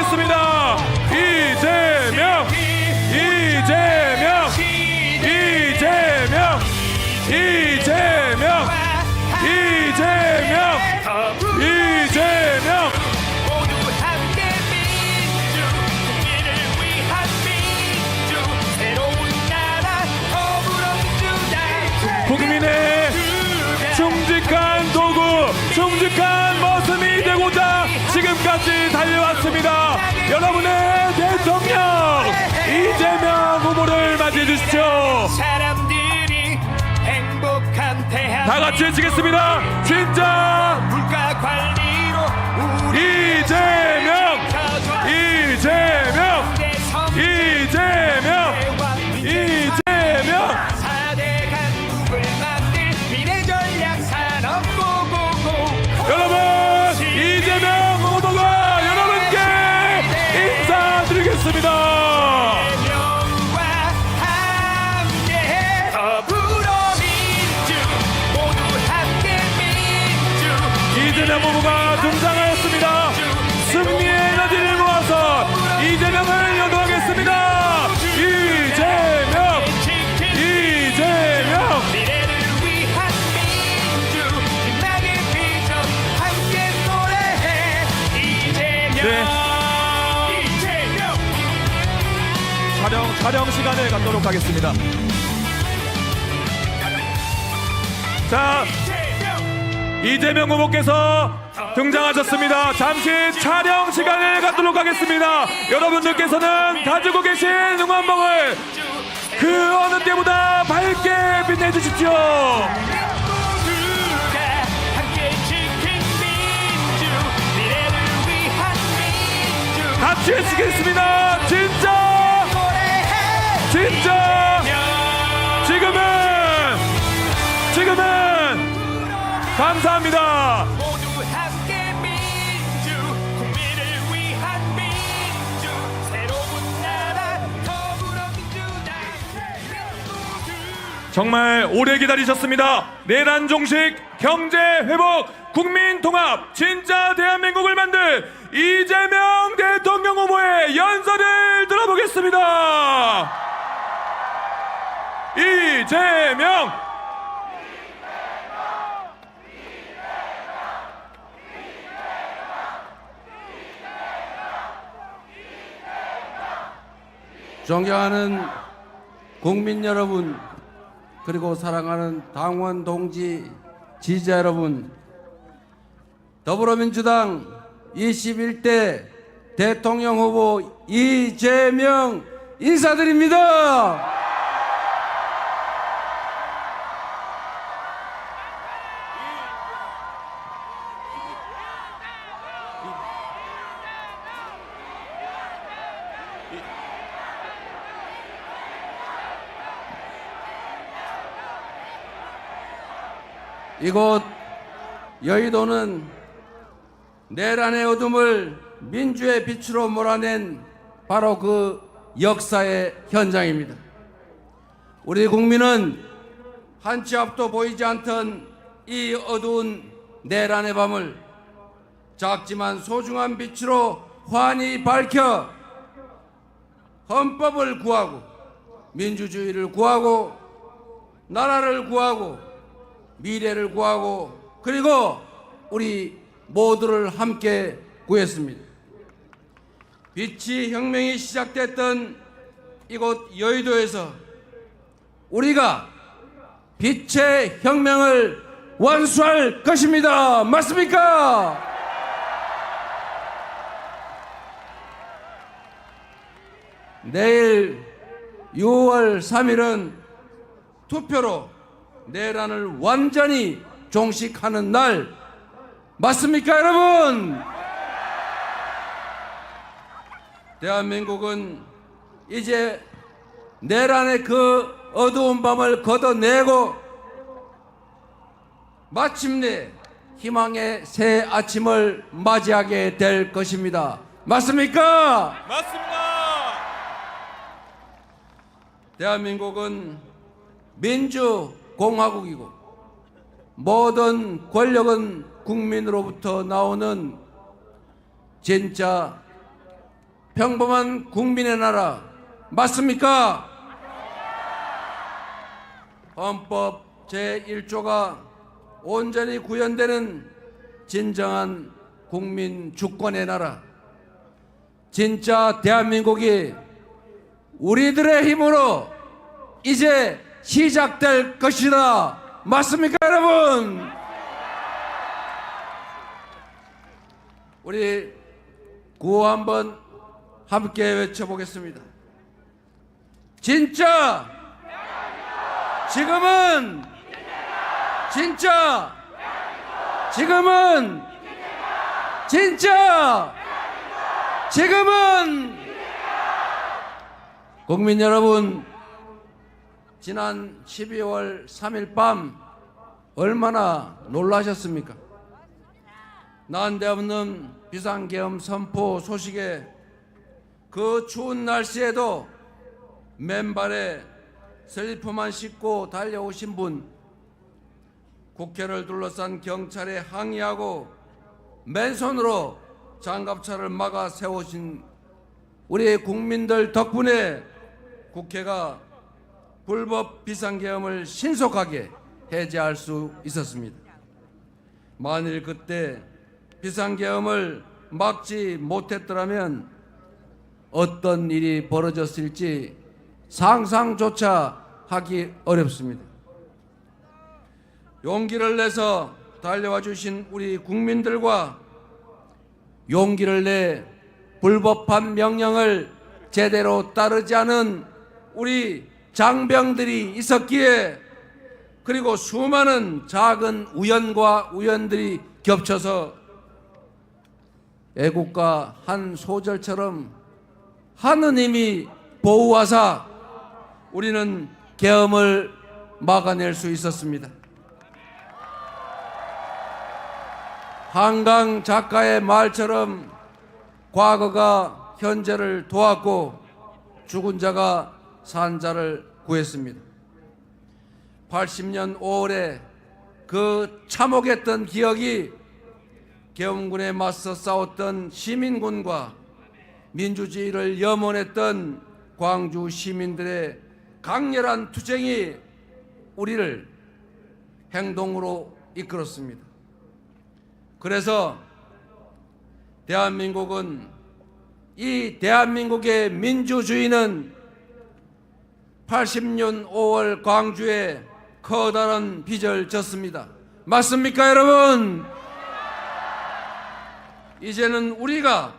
하겠습니다. 이재명, 이재명, 이재명, 이재명, 이재명, 이재명. 모두 함께 민주, 국민을 위한 민주, 새로운 나라 더불어민주당. 국민의 충직한 도구, 충직한 모습이 되고자 지금까지 달려왔습니다. 여러분의 대통령 이재명 후보를 맞이해 주십시오. 사람들이 행복한 대한민국, 다 같이 외치겠습니다. 진짜 물가 관리로 우리 이재명, 이재명, 이재명, 이재명. 4대 강국을 만들 미래 전략 산업 고고고. 여러분, 이재명 후보가 여러분께 인사드리겠습니다. 명과 함께 더불어민주, 모두 함께 민주. 이재명 후보가 등장하였습니다. 승리의 에너지를 모아서 이재명을 연호하겠습니다. 이재명, 이재명. 미래를 위한 민주, 빛나게 비전 함께 노래해. 이재명, 네. 이재명. 촬영 시간을 갖도록 하겠습니다. 자, 이재명 후보께서 등장하셨습니다. 잠시 촬영 시간을 갖도록 하겠습니다. 여러분들께서는 가지고 계신 응원봉을 그 어느 때보다 밝게 빛내주십시오. 모두가 함께 지킨 민주, 미래를 위한 민주. 같이 외치겠습니다. 진짜, 노래해. 진짜, 지금은 감사합니다. 모두 함께 민주, 국민을 위한 민주, 새로운 나라 더불어민주당. 정말 오래 기다리셨습니다. 내란 종식, 경제 회복, 국민 통합, 진짜 대한민국을 만들 이재명 대통령 후보의 연설을 들어보겠습니다. 이재명. 존경하는 국민 여러분, 그리고 사랑하는 당원 동지 지지자 여러분, 더불어민주당 21대 대통령 후보 이재명 인사드립니다. 이곳 여의도는 내란의 어둠을 민주의 빛으로 몰아낸 바로 그 역사의 현장입니다. 우리 국민은 한치 앞도 보이지 않던 이 어두운 내란의 밤을 작지만 소중한 빛으로 환히 밝혀 헌법을 구하고 민주주의를 구하고 나라를 구하고 미래를 구하고 그리고 우리 모두를 함께 구했습니다. 빛이 혁명이 시작됐던 이곳 여의도에서 우리가 빛의 혁명을 완수할 것입니다. 맞습니까? 내일 6월 3일은 투표로 내란을 완전히 종식하는 날 맞습니까, 여러분? 대한민국은 이제 내란의 그 어두운 밤을 걷어내고 마침내 희망의 새 아침을 맞이하게 될 것입니다. 맞습니까? 맞습니다. 대한민국은 민주공화국이고 모든 권력은 국민으로부터 나오는 진짜 평범한 국민의 나라 맞습니까? 헌법 제1조가 온전히 구현되는 진정한 국민 주권의 나라, 진짜 대한민국이 우리들의 힘으로 이제 시작될 것이다. 맞습니까, 여러분? 우리 구호 한번 함께 외쳐보겠습니다. 진짜 지금은 진짜 지금은 진짜 지금은 국민 여러분, 지난 12월 3일 밤 얼마나 놀라셨습니까? 난데없는 비상계엄 선포 소식에 그 추운 날씨에도 맨발에 슬리퍼만 신고 달려오신 분, 국회를 둘러싼 경찰에 항의하고 맨손으로 장갑차를 막아 세우신 우리 국민들 덕분에 국회가 불법 비상계엄을 신속하게 해제할 수 있었습니다. 만일 그때 비상계엄을 막지 못했더라면 어떤 일이 벌어졌을지 상상조차 하기 어렵습니다. 용기를 내서 달려와 주신 우리 국민들과 용기를 내 불법한 명령을 제대로 따르지 않은 우리 장병들이 있었기에, 그리고 수많은 작은 우연과 우연들이 겹쳐서 애국가 한 소절처럼 하느님이 보호하사 우리는 계엄을 막아낼 수 있었습니다. 한강 작가의 말처럼 과거가 현재를 도왔고 죽은 자가 산 자를 구했습니다. 80년 5월에 그 참혹했던 기억이 계엄군에 맞서 싸웠던 시민군과 민주주의를 염원했던 광주 시민들의 강렬한 투쟁이 우리를 행동으로 이끌었습니다. 그래서 이 대한민국의 민주주의는 80년 5월 광주에 커다란 빚을 졌습니다. 맞습니까, 여러분? 이제는 우리가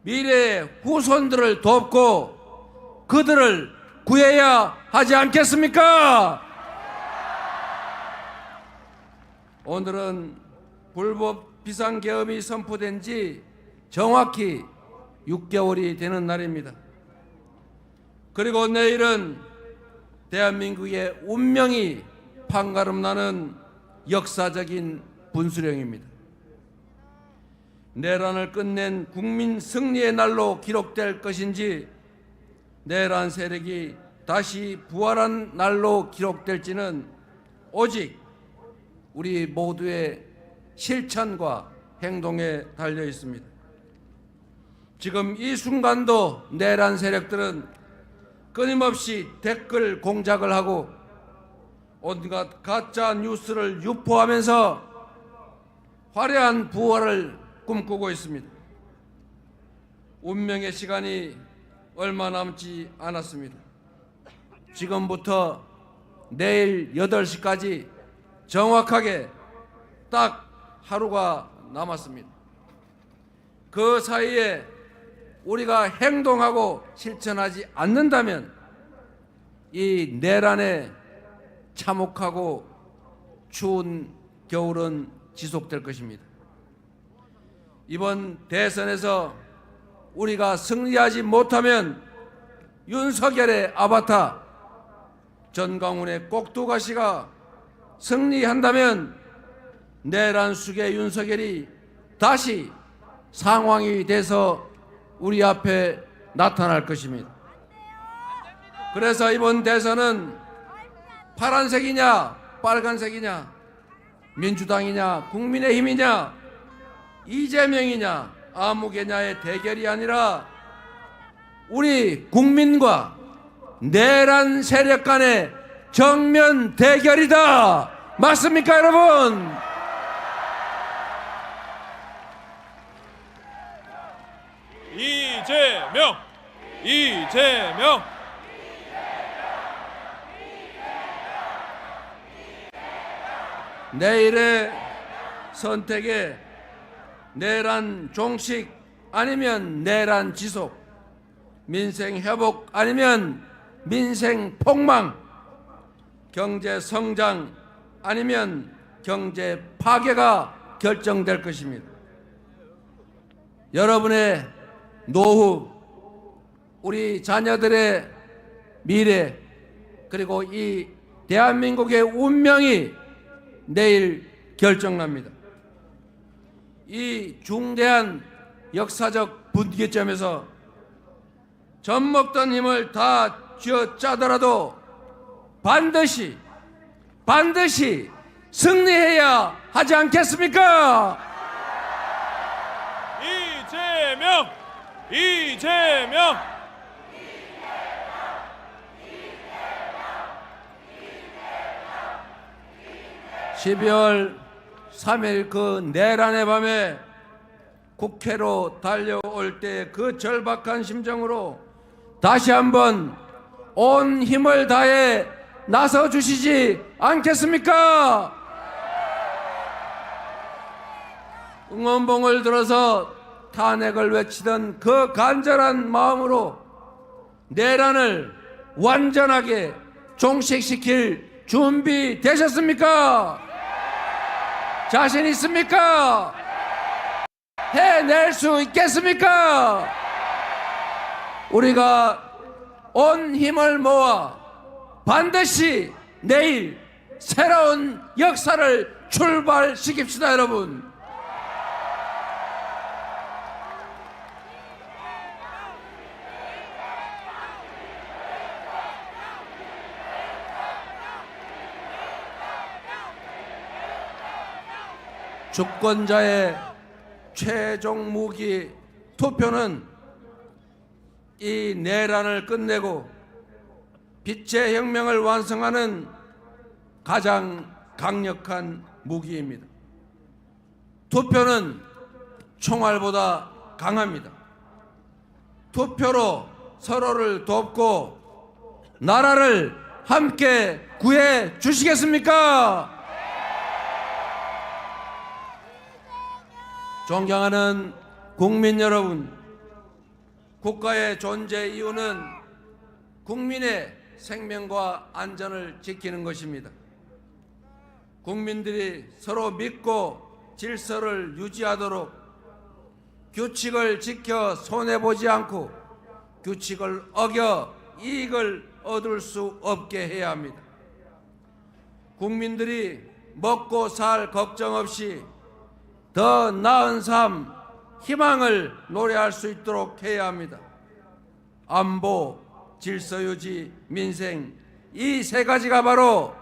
미래의 후손들을 돕고 그들을 구해야 하지 않겠습니까? 오늘은 불법 비상계엄이 선포된 지 정확히 6개월이 되는 날입니다. 그리고 내일은 대한민국의 운명이 판가름나는 역사적인 분수령입니다. 내란을 끝낸 국민 승리의 날로 기록될 것인지, 내란 세력이 다시 부활한 날로 기록될지는 오직 우리 모두의 실천과 행동에 달려 있습니다. 지금 이 순간도 내란 세력들은 끊임없이 댓글 공작을 하고 온갖 가짜 뉴스를 유포하면서 화려한 부활을 꿈꾸고 있습니다. 운명의 시간이 얼마 남지 않았습니다. 지금부터 내일 8시까지 정확하게 딱 하루가 남았습니다. 그 사이에 우리가 행동하고 실천하지 않는다면 이 내란의 참혹하고 추운 겨울은 지속될 것입니다. 이번 대선에서 우리가 승리하지 못하면 윤석열의 아바타 전광훈의 꼭두가시가 승리한다면 내란 숙의 윤석열이 다시 상황이 돼서 우리 앞에 나타날 것입니다. 그래서 이번 대선은 파란색이냐 빨간색이냐, 민주당이냐 국민의힘이냐 이재명이냐 아무개냐의 대결이 아니라 우리 국민과 내란 세력 간의 정면 대결이다. 맞습니까, 여러분? 이재명! 이재명! 내일의 선택에 내란 종식 아니면 내란 지속, 민생 회복 아니면 민생 폭망, 경제 성장 아니면 경제 파괴가 결정될 것입니다. 여러분의 노후, 우리 자녀들의 미래, 그리고 이 대한민국의 운명이 내일 결정납니다. 이 중대한 역사적 분기점에서 젖먹던 힘을 다 쥐어짜더라도 반드시 승리해야 하지 않겠습니까? 이재명! 이재명! (12월 3일) 그 내란의 밤에 국회로 달려올 때 그 절박한 심정으로 다시 한번 온 힘을 다해 나서 주시지 않겠습니까? 응원봉을 들어서 탄핵을 외치던 그 간절한 마음으로 내란을 완전하게 종식시킬 준비 되셨습니까? 자신 있습니까? 해낼 수 있겠습니까? 우리가 온 힘을 모아 반드시 내일 새로운 역사를 출발시킵시다, 여러분. 주권자의 최종 무기 투표는 이 내란을 끝내고 빛의 혁명을 완성하는 가장 강력한 무기입니다. 투표는 총알보다 강합니다. 투표로 서로를 돕고 나라를 함께 구해 주시겠습니까? 존경하는 국민 여러분, 국가의 존재 이유는 국민의 생명과 안전을 지키는 것입니다. 국민들이 서로 믿고 질서를 유지하도록 규칙을 지켜 손해보지 않고 규칙을 어겨 이익을 얻을 수 없게 해야 합니다. 국민들이 먹고 살 걱정 없이 더 나은 삶, 희망을 노래할 수 있도록 해야 합니다. 안보, 질서유지, 민생, 이 세 가지가 바로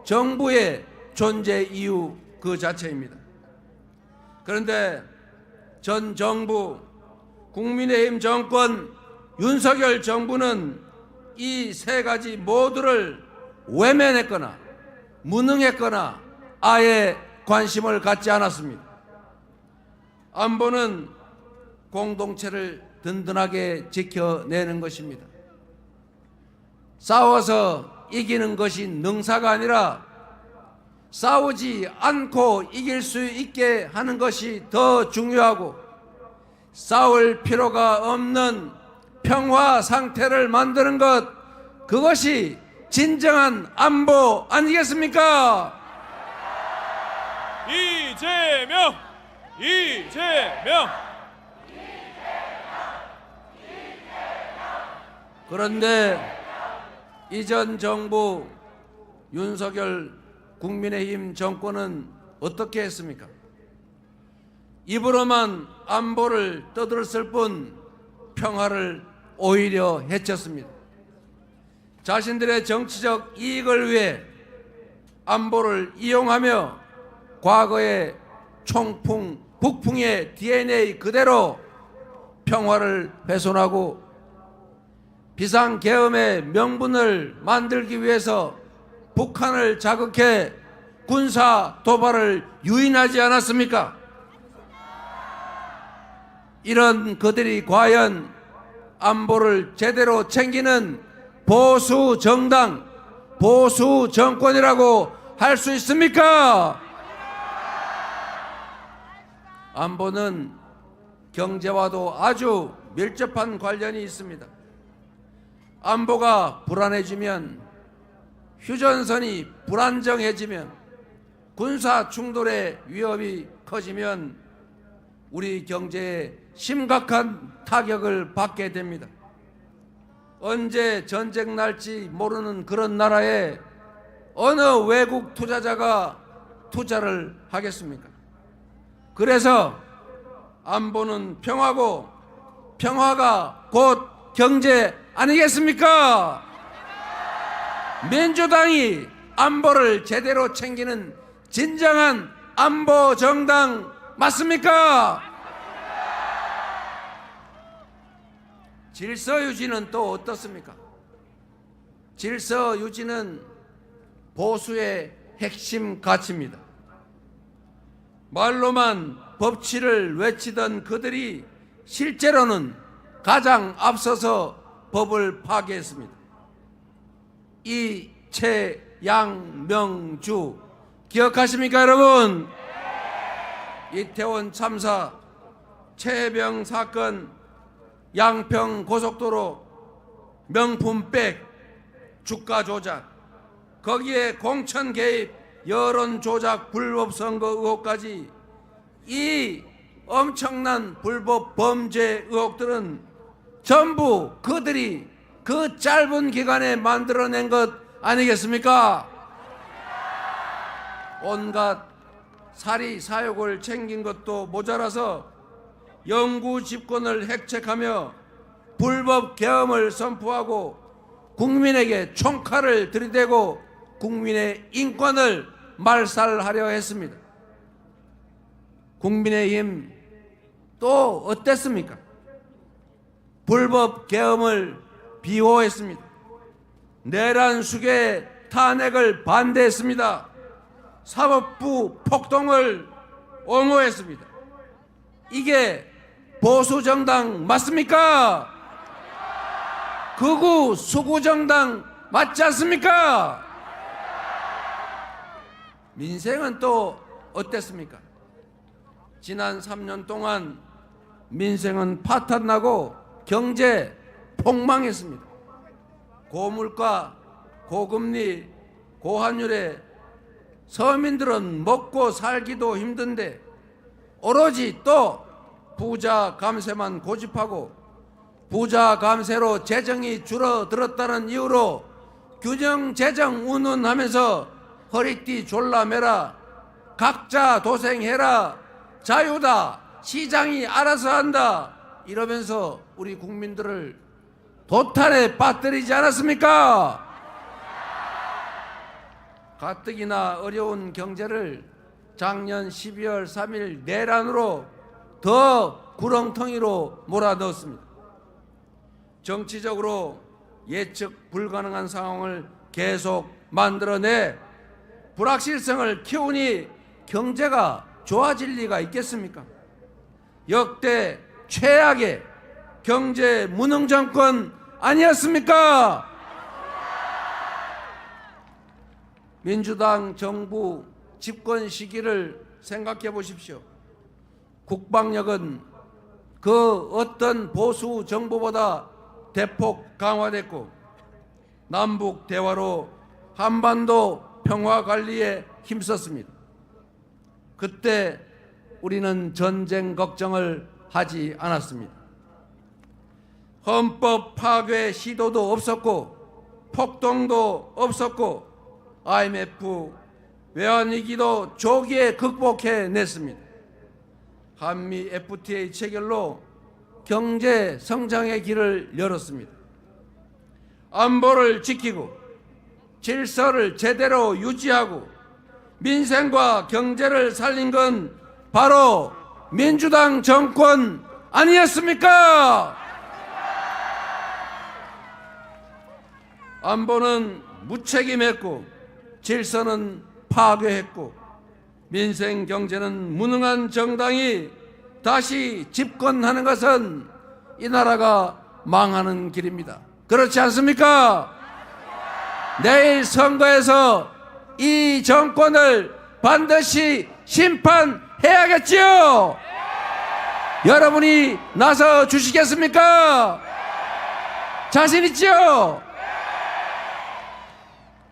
정부의 존재 이유 그 자체입니다. 그런데 전 정부, 국민의힘 정권, 윤석열 정부는 이 세 가지 모두를 외면했거나 무능했거나 아예 관심을 갖지 않았습니다. 안보는 공동체를 든든하게 지켜내는 것입니다. 싸워서 이기는 것이 능사가 아니라 싸우지 않고 이길 수 있게 하는 것이 더 중요하고, 싸울 필요가 없는 평화 상태를 만드는 것, 그것이 진정한 안보 아니겠습니까? 이재명! 이재명! 그런데 이전 정부 윤석열 국민의힘 정권은 어떻게 했습니까? 입으로만 안보를 떠들었을 뿐 평화를 오히려 해쳤습니다. 자신들의 정치적 이익을 위해 안보를 이용하며 과거의 총풍, 북풍의 DNA 그대로 평화를 훼손하고 비상계엄의 명분을 만들기 위해서 북한을 자극해 군사 도발을 유인하지 않았습니까? 이런 그들이 과연 안보를 제대로 챙기는 보수 정당, 보수 정권이라고 할 수 있습니까? 안보는 경제와도 아주 밀접한 관련이 있습니다. 안보가 불안해지면, 휴전선이 불안정해지면, 군사 충돌의 위협이 커지면 우리 경제에 심각한 타격을 받게 됩니다. 언제 전쟁 날지 모르는 그런 나라에 어느 외국 투자자가 투자를 하겠습니까? 그래서 안보는 평화고 평화가 곧 경제 아니겠습니까? 민주당이 안보를 제대로 챙기는 진정한 안보 정당 맞습니까? 질서 유지는 또 어떻습니까? 질서 유지는 보수의 핵심 가치입니다. 말로만 법치를 외치던 그들이 실제로는 가장 앞서서 법을 파괴했습니다. 이채양명주 기억하십니까, 여러분? 이태원 참사, 최해병 사건, 양평 고속도로, 명품백, 주가 조작, 거기에 공천 개입, 여론 조작, 불법 선거 의혹까지, 이 엄청난 불법 범죄 의혹들은 전부 그들이 그 짧은 기간에 만들어낸 것 아니겠습니까? 온갖 사리 사욕을 챙긴 것도 모자라서 영구 집권을 획책하며 불법 계엄을 선포하고 국민에게 총칼을 들이대고 국민의 인권을 말살하려 했습니다. 국민의힘 또 어땠습니까? 불법 계엄을 비호했습니다. 내란 수계 탄핵을 반대했습니다. 사법부 폭동을 옹호했습니다. 이게 보수정당 맞습니까? 극우 수구정당 맞지 않습니까? 민생은 또 어땠습니까? 지난 3년 동안 민생은 파탄나고 경제 폭망했습니다. 고물가, 고금리, 고환율에 서민들은 먹고 살기도 힘든데 오로지 또 부자 감세만 고집하고 부자 감세로 재정이 줄어들었다는 이유로 균형 재정 운운하면서 허리띠 졸라매라, 각자 도생해라, 자유다, 시장이 알아서 한다 이러면서 우리 국민들을 도탄에 빠뜨리지 않았습니까? 가뜩이나 어려운 경제를 작년 12월 3일 내란으로 더 구렁텅이로 몰아넣었습니다. 정치적으로 예측 불가능한 상황을 계속 만들어내 불확실성을 키우니 경제가 좋아질 리가 있겠습니까? 역대 최악의 경제 무능 정권 아니었습니까? 민주당 정부 집권 시기를 생각해 보십시오. 국방력은 그 어떤 보수 정부보다 대폭 강화됐고 남북 대화로 한반도 평화 관리에 힘썼습니다. 그때 우리는 전쟁 걱정을 하지 않았습니다. 헌법 파괴 시도도 없었고 폭동도 없었고 IMF 외환위기도 조기에 극복해냈습니다. 한미 FTA 체결로 경제 성장의 길을 열었습니다. 안보를 지키고 질서를 제대로 유지하고 민생과 경제를 살린 건 바로 민주당 정권 아니었습니까? 안보는 무책임했고 질서는 파괴했고 민생 경제는 무능한 정당이 다시 집권하는 것은 이 나라가 망하는 길입니다. 그렇지 않습니까? 내일 선거에서 이 정권을 반드시 심판해야겠지요. 여러분이 나서 주시겠습니까? 자신 있지요?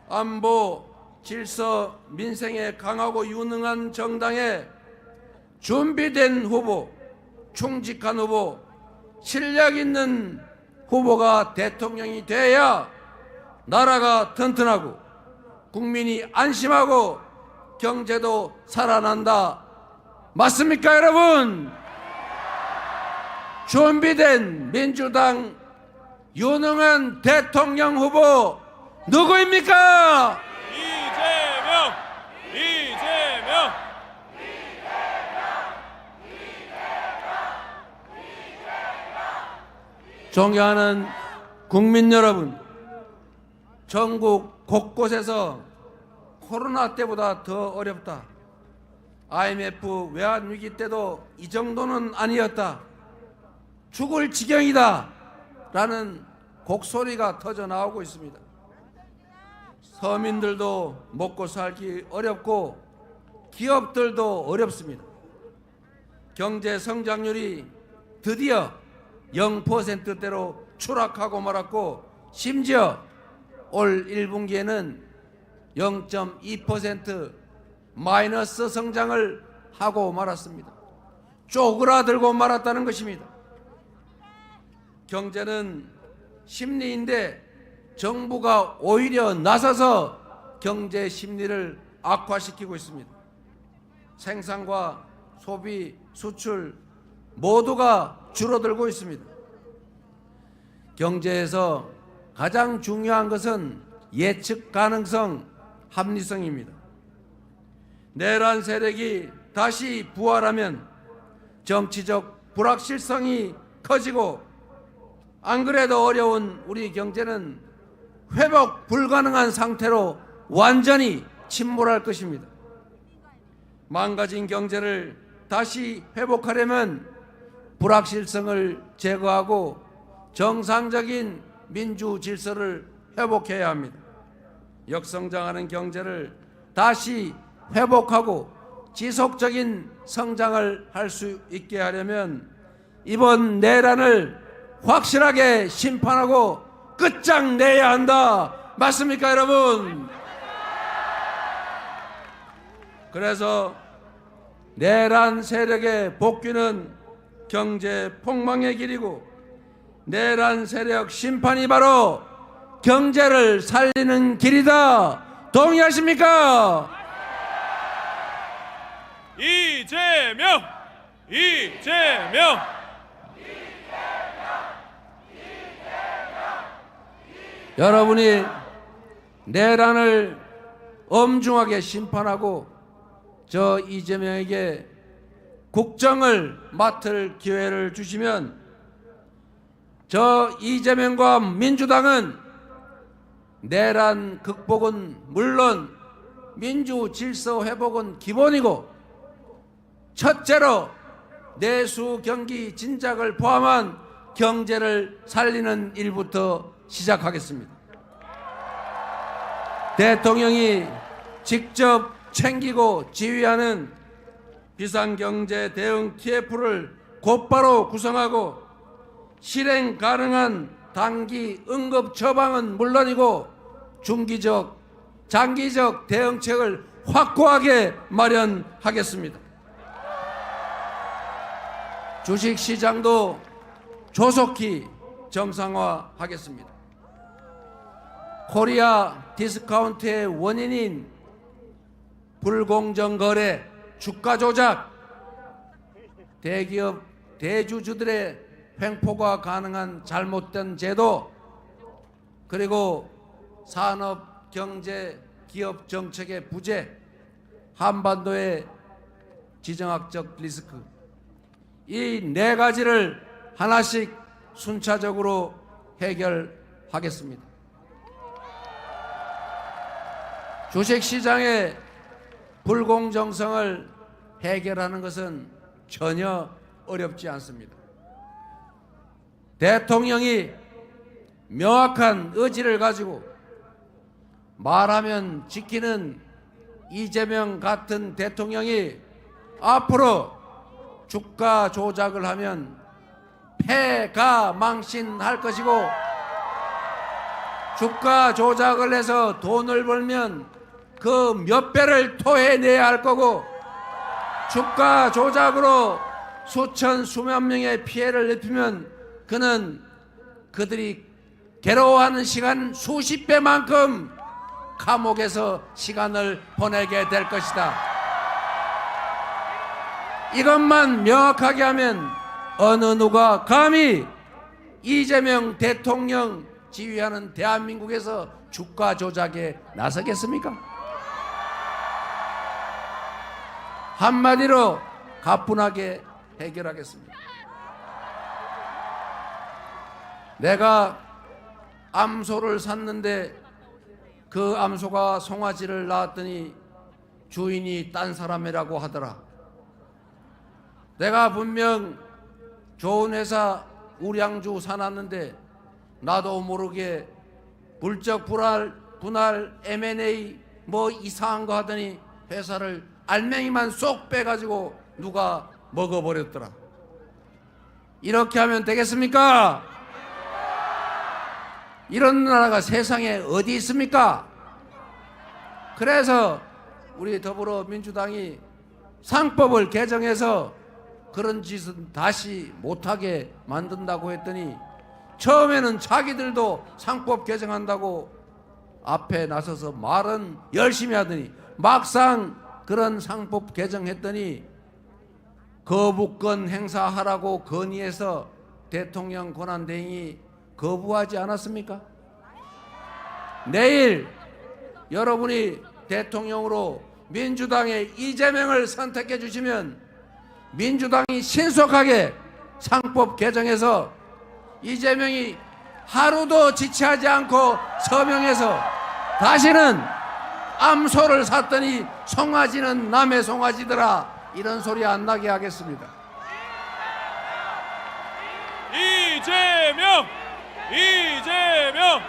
안보, 질서, 민생에 강하고 유능한 정당에 준비된 후보, 충직한 후보, 실력 있는 후보가 대통령이 돼야 나라가 튼튼하고 국민이 안심하고 경제도 살아난다. 맞습니까, 여러분? 준비된 민주당 유능한 대통령 후보 누구입니까? 이재명! 이재명! 존경하는 국민 여러분, 전국 곳곳에서 코로나 때보다 더 어렵다. IMF 외환위기 때도 이 정도는 아니었다. 죽을 지경이다. 라는 곡소리가 터져 나오고 있습니다. 서민들도 먹고 살기 어렵고 기업들도 어렵습니다. 경제 성장률이 드디어 0%대로 추락하고 말았고 심지어 올 1분기에는 0.2% 마이너스 성장을 하고 말았습니다. 쪼그라들고 말았다는 것입니다. 경제는 심리인데 정부가 오히려 나서서 경제 심리를 악화시키고 있습니다. 생산과 소비, 수출 모두가 줄어들고 있습니다. 경제에서 가장 중요한 것은 예측 가능성, 합리성입니다. 내란 세력이 다시 부활하면 정치적 불확실성이 커지고 안 그래도 어려운 우리 경제는 회복 불가능한 상태로 완전히 침몰할 것입니다. 망가진 경제를 다시 회복하려면 불확실성을 제거하고 정상적인 민주 질서를 회복해야 합니다. 역성장하는 경제를 다시 회복하고 지속적인 성장을 할 수 있게 하려면 이번 내란을 확실하게 심판하고 끝장내야 한다. 맞습니까, 여러분? 그래서 내란 세력의 복귀는 경제 폭망의 길이고 내란 세력 심판이 바로 경제를 살리는 길이다. 동의하십니까? 이재명! 이재명! 여러분이 내란을 엄중하게 심판하고 저 이재명에게 국정을 맡을 기회를 주시면 저 이재명과 민주당은 내란 극복은 물론 민주 질서 회복은 기본이고 첫째로 내수 경기 진작을 포함한 경제를 살리는 일부터 시작하겠습니다. 대통령이 직접 챙기고 지휘하는 비상경제 대응 TF를 곧바로 구성하고 실행 가능한 단기 응급 처방은 물론이고 중기적, 장기적 대응책을 확고하게 마련하겠습니다. 주식시장도 조속히 정상화하겠습니다. 코리아 디스카운트의 원인인 불공정 거래, 주가 조작, 대기업, 대주주들의 횡포가 가능한 잘못된 제도, 그리고 산업, 경제, 기업 정책의 부재, 한반도의 지정학적 리스크, 이 네 가지를 하나씩 순차적으로 해결하겠습니다. 주식시장의 불공정성을 해결하는 것은 전혀 어렵지 않습니다. 대통령이 명확한 의지를 가지고 말하면 지키는 이재명 같은 대통령이 앞으로 주가 조작을 하면 패가 망신할 것이고, 주가 조작을 해서 돈을 벌면 그 몇 배를 토해내야 할 거고, 주가 조작으로 수천 수만 명의 피해를 입히면 그들이 괴로워하는 시간 수십 배만큼 감옥에서 시간을 보내게 될 것이다. 이것만 명확하게 하면 어느 누가 감히 이재명 대통령 지휘하는 대한민국에서 주가 조작에 나서겠습니까? 한마디로 가뿐하게 해결하겠습니다. 내가 암소를 샀는데 그 암소가 송아지를 낳았더니 주인이 딴 사람이라고 하더라. 내가 분명 좋은 회사 우량주 사놨는데 나도 모르게 물적 분할 M&A 뭐 이상한 거 하더니 회사를 알맹이만 쏙 빼가지고 누가 먹어버렸더라. 이렇게 하면 되겠습니까? 이런 나라가 세상에 어디 있습니까? 그래서 우리 더불어민주당이 상법을 개정해서 그런 짓은 다시 못하게 만든다고 했더니, 처음에는 자기들도 상법 개정한다고 앞에 나서서 말은 열심히 하더니 막상 그런 상법 개정했더니 거부권 행사하라고 건의해서 대통령 권한대행이 거부하지 않았습니까? 내일 여러분이 대통령으로 민주당의 이재명을 선택해 주시면 민주당이 신속하게 상법 개정해서 이재명이 하루도 지체하지 않고 서명해서 다시는 암소를 샀더니 송아지는 남의 송아지더라, 이런 소리 안 나게 하겠습니다. 이재명! 이재명!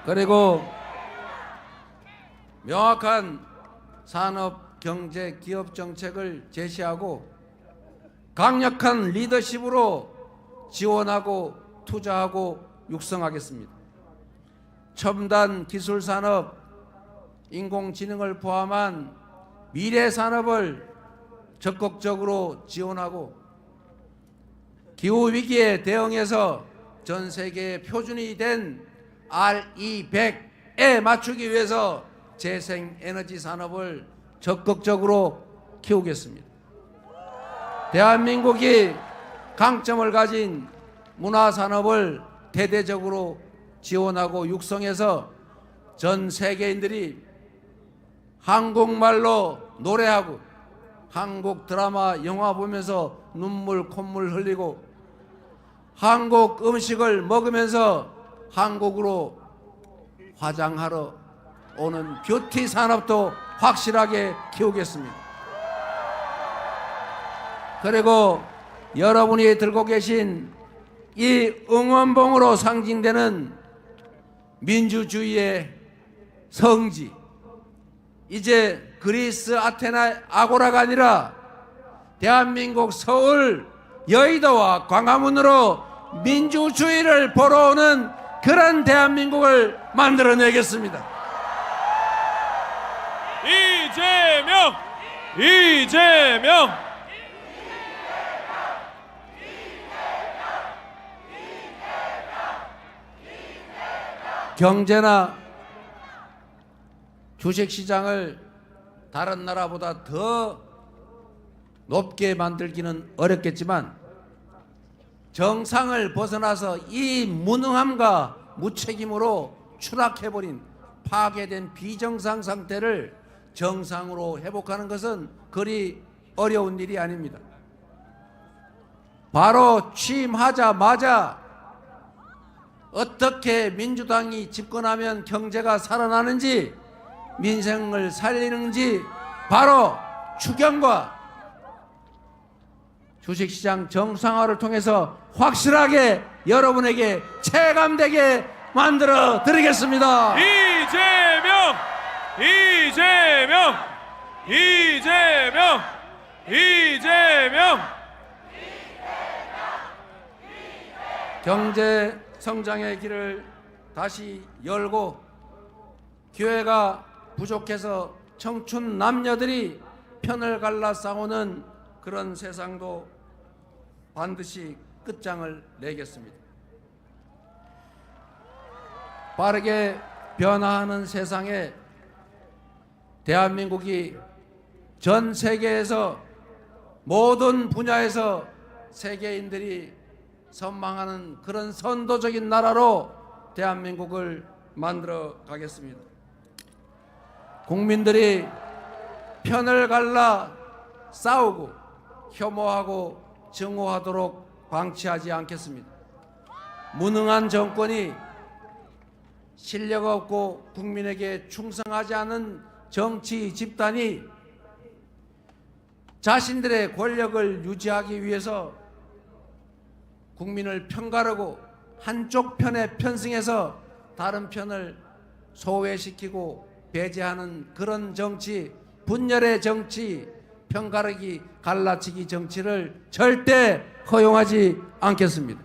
그리고 명확한 산업, 경제, 기업 정책을 제시하고 강력한 리더십으로 지원하고 투자하고 육성하겠습니다. 첨단 기술 산업, 인공지능을 포함한 미래 산업을 적극적으로 지원하고 기후 위기에 대응해서 전 세계 표준이 된 RE100에 맞추기 위해서 재생에너지 산업을 적극적으로 키우겠습니다. 대한민국이 강점을 가진 문화산업을 대대적으로 지원하고 육성해서 전 세계인들이 한국말로 노래하고 한국 드라마, 영화 보면서 눈물, 콧물 흘리고 한국 음식을 먹으면서 한국으로 화장하러 오는 뷰티 산업도 확실하게 키우겠습니다. 그리고 여러분이 들고 계신 이 응원봉으로 상징되는 민주주의의 성지, 이제 그리스 아테네 아고라가 아니라 대한민국 서울 여의도와 광화문으로 민주주의를 보러 오는 그런 대한민국을 만들어내겠습니다. 이재명! 이재명! 경제나 주식시장을 다른 나라보다 더 높게 만들기는 어렵겠지만 정상을 벗어나서 이 무능함과 무책임으로 추락해버린 파괴된 비정상 상태를 정상으로 회복하는 것은 그리 어려운 일이 아닙니다. 바로 취임하자마자 어떻게 민주당이 집권하면 경제가 살아나는지, 민생을 살리는지 바로 추경과 주식시장 정상화를 통해서 확실하게 여러분에게 체감되게 만들어 드리겠습니다. 이재명! 이재명! 이재명! 이재명! 경제 성장의 길을 다시 열고, 기회가 부족해서 청춘 남녀들이 편을 갈라 싸우는 그런 세상도 반드시 끝장을 내겠습니다. 빠르게 변화하는 세상에 대한민국이 전 세계에서 모든 분야에서 세계인들이 선망하는 그런 선도적인 나라로 대한민국을 만들어 가겠습니다. 국민들이 편을 갈라 싸우고 혐오하고 증오하도록 방치하지 않겠습니다. 무능한 정권이 실력 없고 국민에게 충성하지 않은 정치 집단이 자신들의 권력을 유지하기 위해서 국민을 편가르고 한쪽 편에 편승해서 다른 편을 소외시키고 배제하는 그런 정치, 분열의 정치, 편가르기, 갈라치기 정치를 절대 허용하지 않겠습니다.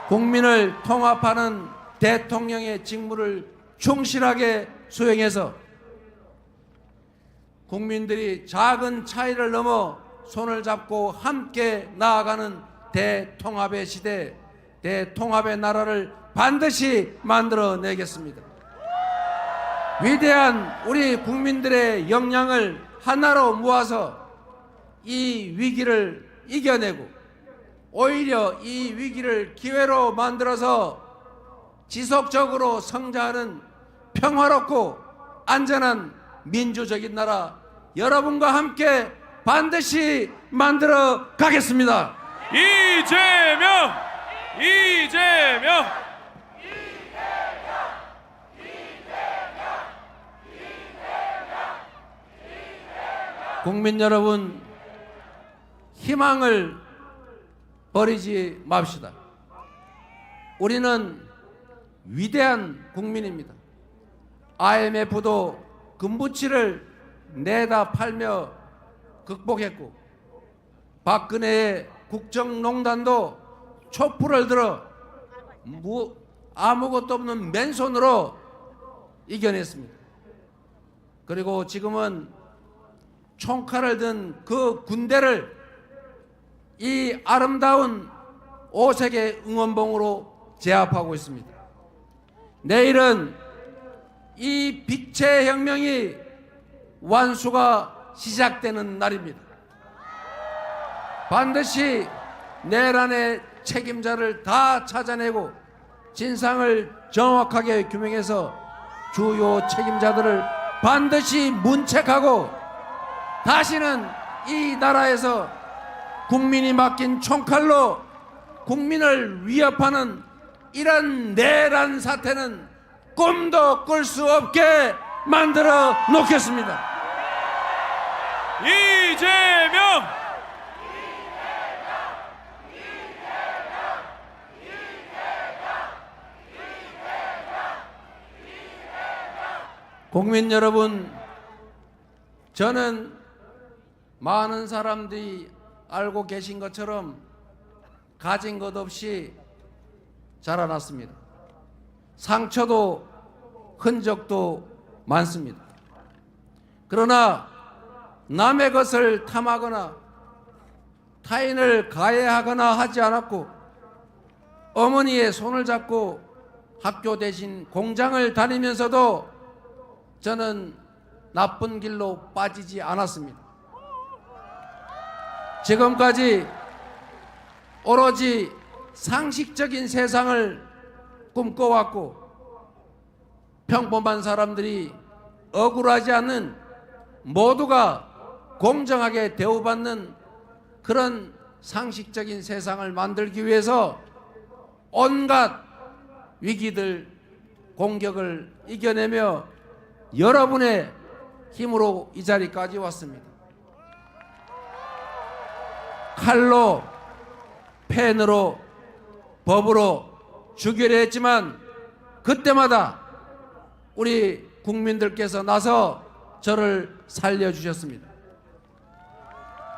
국민을 통합하는 대통령의 직무를 충실하게 수행해서 국민들이 작은 차이를 넘어 손을 잡고 함께 나아가는 대통합의 시대, 대통합의 나라를 반드시 만들어내겠습니다. 위대한 우리 국민들의 역량을 하나로 모아서 이 위기를 이겨내고 오히려 이 위기를 기회로 만들어서 지속적으로 성장하는 평화롭고 안전한 민주적인 나라, 여러분과 함께 반드시 만들어 가겠습니다. 이재명! 이재명! 국민 여러분, 희망을 버리지 맙시다. 우리는 위대한 국민입니다. IMF도 금부치를 내다 팔며 극복했고, 박근혜의 국정농단도 촛불을 들어 아무것도 없는 맨손으로 이겨냈습니다. 그리고 지금은 총칼을 든 그 군대를 이 아름다운 오색의 응원봉으로 제압하고 있습니다. 내일은 이 빛의 혁명이 완수가 시작되는 날입니다. 반드시 내란의 책임자를 다 찾아내고 진상을 정확하게 규명해서 주요 책임자들을 반드시 문책하고 다시는 이 나라에서 국민이 맡긴 총칼로 국민을 위협하는 이런 내란 사태는 꿈도 꿀 수 없게 만들어 놓겠습니다. 이재명! 국민 여러분, 저는 많은 사람들이 알고 계신 것처럼 가진 것 없이 자라났습니다. 상처도 흔적도 많습니다. 그러나 남의 것을 탐하거나 타인을 가해하거나 하지 않았고, 어머니의 손을 잡고 학교 대신 공장을 다니면서도 저는 나쁜 길로 빠지지 않았습니다. 지금까지 오로지 상식적인 세상을 꿈꿔왔고, 평범한 사람들이 억울하지 않는, 모두가 공정하게 대우받는 그런 상식적인 세상을 만들기 위해서 온갖 위기들, 공격을 이겨내며 여러분의 힘으로 이 자리까지 왔습니다. 칼로, 펜으로, 법으로 죽이려 했지만 그때마다 우리 국민들께서 나서 저를 살려주셨습니다.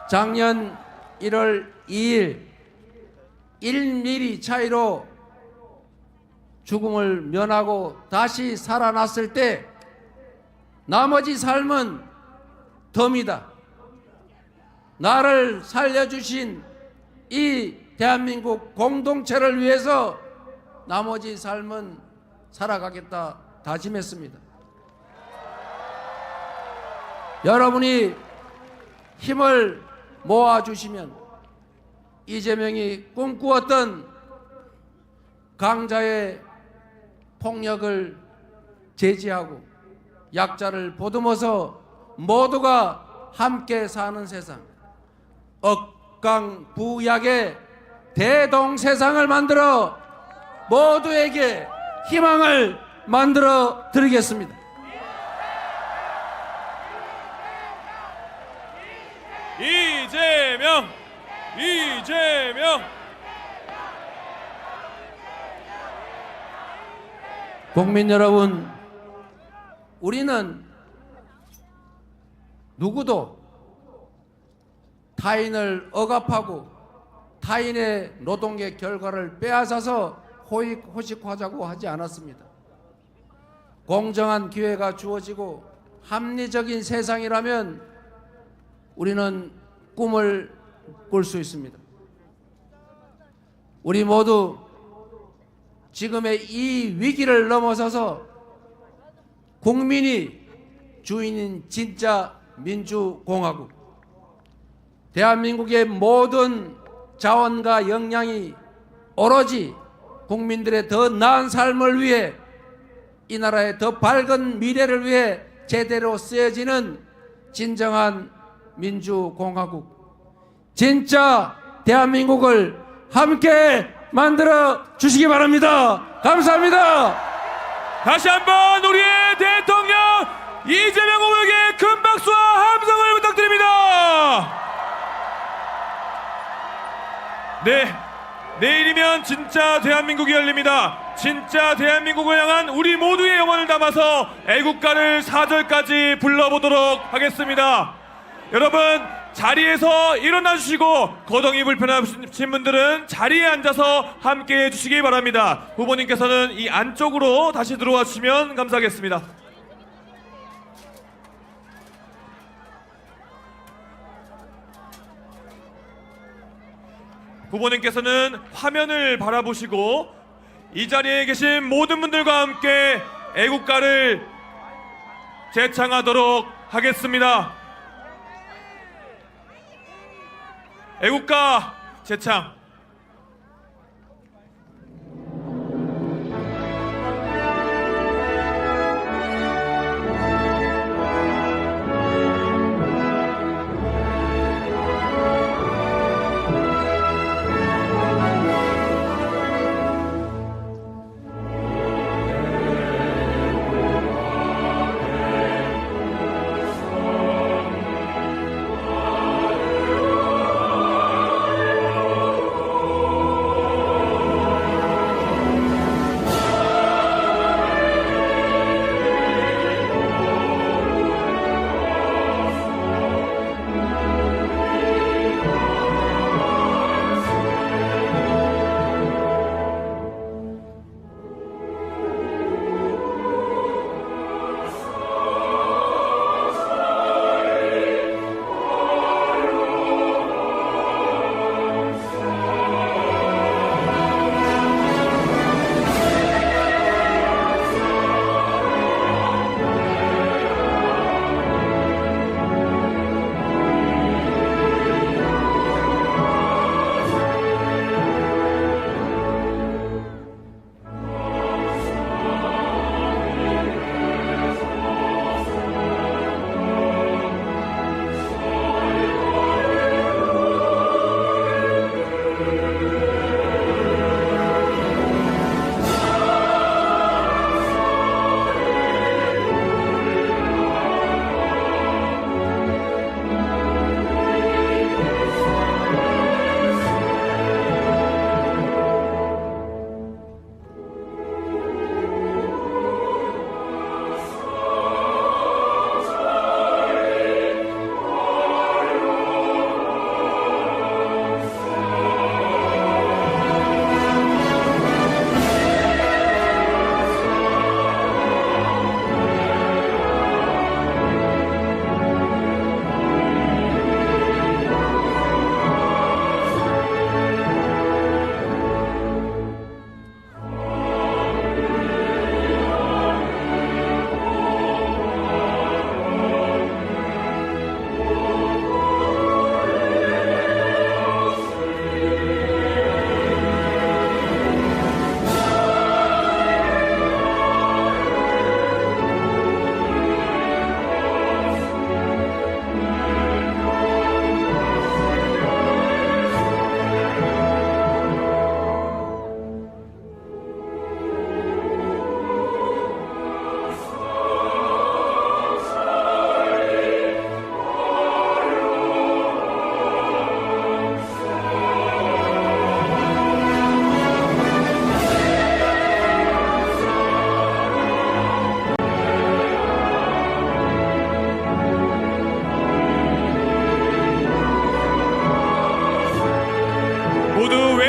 작년 1월 2일 1mm 차이로 죽음을 면하고 다시 살아났을 때 나머지 삶은 덤이다. 나를 살려주신 이 대한민국 공동체를 위해서 나머지 삶은 살아가겠다 다짐했습니다. 여러분이 힘을 모아주시면 이재명이 꿈꾸었던 강자의 폭력을 제지하고 약자를 보듬어서 모두가 함께 사는 세상, 억강부약의 대동세상을 만들어 모두에게 희망을 만들어 드리겠습니다. 이재명! 이재명! 국민 여러분, 우리는 누구도 타인을 억압하고 타인의 노동의 결과를 빼앗아서 호식하자고 하지 않았습니다. 공정한 기회가 주어지고 합리적인 세상이라면 우리는 꿈을 꿀 수 있습니다. 우리 모두 지금의 이 위기를 넘어서서 국민이 주인인 진짜 민주공화국, 대한민국의 모든 자원과 역량이 오로지 국민들의 더 나은 삶을 위해, 이 나라의 더 밝은 미래를 위해 제대로 쓰여지는 진정한 민주공화국, 진짜 대한민국을 함께 만들어 주시기 바랍니다. 감사합니다. 다시 한번 우리의 대통령 이재명 후보에게 큰 박수와 함성을 부탁드립니다. 네, 내일이면 진짜 대한민국이 열립니다. 진짜 대한민국을 향한 우리 모두의 영혼을 담아서 애국가를 4절까지 불러보도록 하겠습니다. 여러분, 자리에서 일어나 주시고 거동이 불편하신 분들은 자리에 앉아서 함께 해주시기 바랍니다. 후보님께서는 이 안쪽으로 다시 들어와 주시면 감사하겠습니다. 후보님께서는 화면을 바라보시고 이 자리에 계신 모든 분들과 함께 애국가를 재창하도록 하겠습니다. 애국가 재창.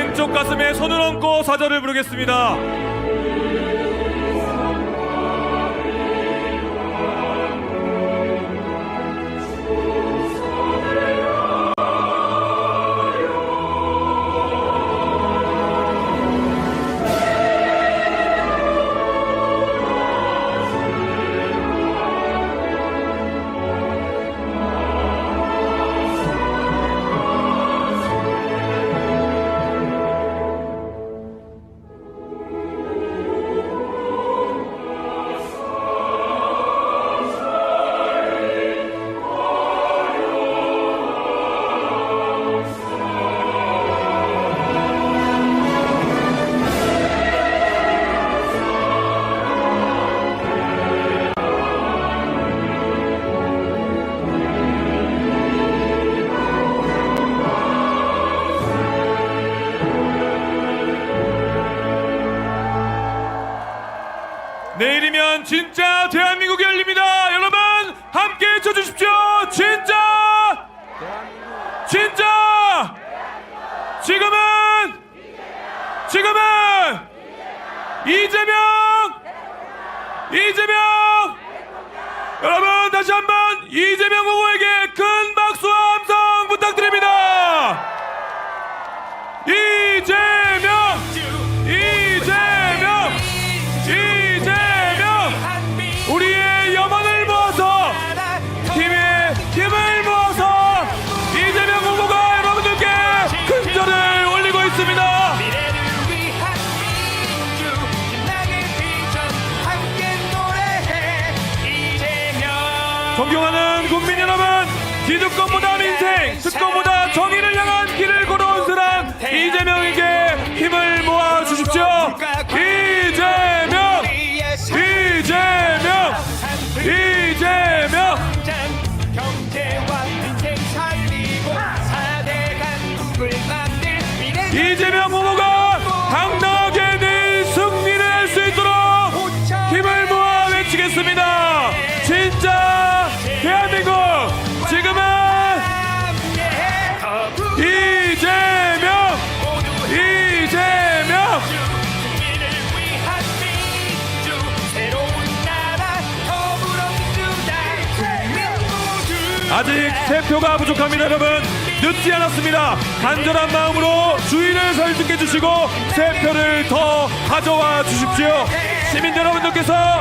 왼쪽 가슴에 손을 얹고 사절을 부르겠습니다. 내일이면 진짜 대한민국이 열립니다. 여러분 함께 쳐주십시오. 진짜 지금은 이재명 여러분 다시 한번 이재명 후보에게 큰 박수와 함성 부탁드립니다. 이재명 우리의 염원을 모아서 힘을 모아서 이재명 후보가 여러분들께 큰 절을 올리고 있습니다. 미래를 위한 민주 빛나게 비전 함께 노래해 이재명. 존경하는 국민 여러분, 기득권보다 민생, 특권보다 정의를 향한 길을 걸어온 사람 이재명에게 힘을 모아 주십시오. 이재명 경제와 민생 살리고 4대 강국을 만들 미래 이재명 후보가 당당하게 늘 승리를 할 수 있도록 힘을 모아 외치겠습니다. 진짜 대한민국 지금은 이재명 국민을 위한 민주 새로운 나라 더불어민주당 국민 모두 아직 세 표가 부족합니다. 여러분 늦지 않았습니다. 간절한 마음으로 주의를 설득해 주시고 세 표를 더 가져와 주십시오. 시민 여러분들께서